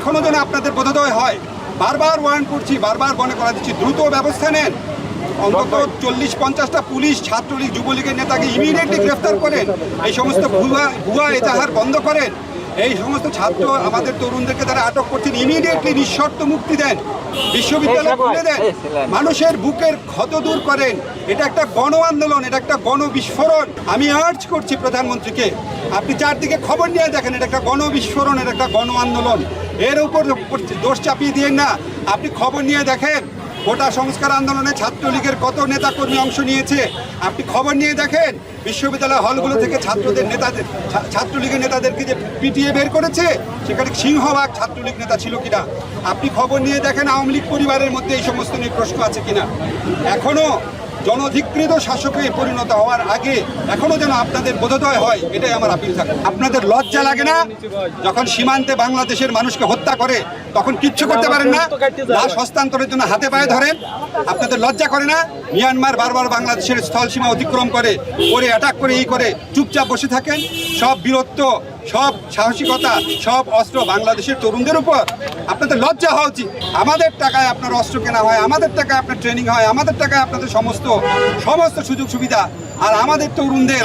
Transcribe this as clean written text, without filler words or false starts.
এখনো যেন আপনাদের বোধোদয় হয়। বারবার ওয়ার্ন করছি, বারবার মনে করা দিচ্ছি, দ্রুত ব্যবস্থা নেন। অন্তত 40-50টা পুলিশ, ছাত্রলীগ, যুবলীগের নেতাকে ইমিডিয়েটলি গ্রেফতার করেন। এই সমস্ত ভুয়া এজাহার বন্ধ করেন। এই সমস্ত ছাত্র আমাদের তরুণদেরকে তারা আটক করছেন, ইমিডিয়েটলি নিঃশর্ত মুক্তি দেন, বিশ্ববিদ্যালয় খুলে দেন, মানুষের বুকের ক্ষত দূর করেন। এটা একটা গণ আন্দোলন, এটা একটা গণবিস্ফোরণ। আমি আর্জ করছি প্রধানমন্ত্রীকে, আপনি চারদিকে খবর নিয়ে দেখেন, এটা একটা গণবিস্ফোরণ, এটা একটা গণ আন্দোলন। এর উপর দোষ চাপিয়ে দিয়েন না। আপনি খবর নিয়ে দেখেন গোটা সংস্কার আন্দোলনে ছাত্রলীগের কত নেতাকর্মী অংশ নিয়েছে। আপনি খবর নিয়ে দেখেন বিশ্ববিদ্যালয় হলগুলো থেকে ছাত্রলীগের নেতাদেরকে যে পিটিয়ে বের করেছে, সেখানে সিংহভাগ ছাত্রলীগ নেতা ছিল কিনা। আপনি খবর নিয়ে দেখেন আওয়ামী লীগ পরিবারের মধ্যে এই সমস্ত নিয়ে প্রশ্ন আছে কিনা। এখনো জনধিকৃত শাসকে পরিণত হওয়ার আগে এখনো যেন আপনাদের বোধোদয় হয়, এটাই আমার আপিল থাকে। আপনাদের লজ্জা লাগে না যখন সীমান্তে বাংলাদেশের মানুষকে হত্যা করে তখন কিচ্ছু করতে পারেন না? লাশ হস্তান্তরের জন্য হাতে পায়ে ধরেন। আপনাদের লজ্জা করে না? মিয়ানমার বারবার বাংলাদেশের স্থল সীমা অতিক্রম করে অ্যাটাক করে করে চুপচাপ বসে থাকেন। সব বীরত্ব, সব সাহসিকতা, সব অস্ত্র বাংলাদেশের তরুণদের উপর। আপনাদের লজ্জা হওয়া উচিত। আমাদের টাকায় আপনার অস্ত্র কেনা হয়, আমাদের টাকায় আপনার ট্রেনিং হয়, আমাদের টাকায় আপনাদের সমস্ত সুযোগ সুবিধা, আর আমাদের তরুণদের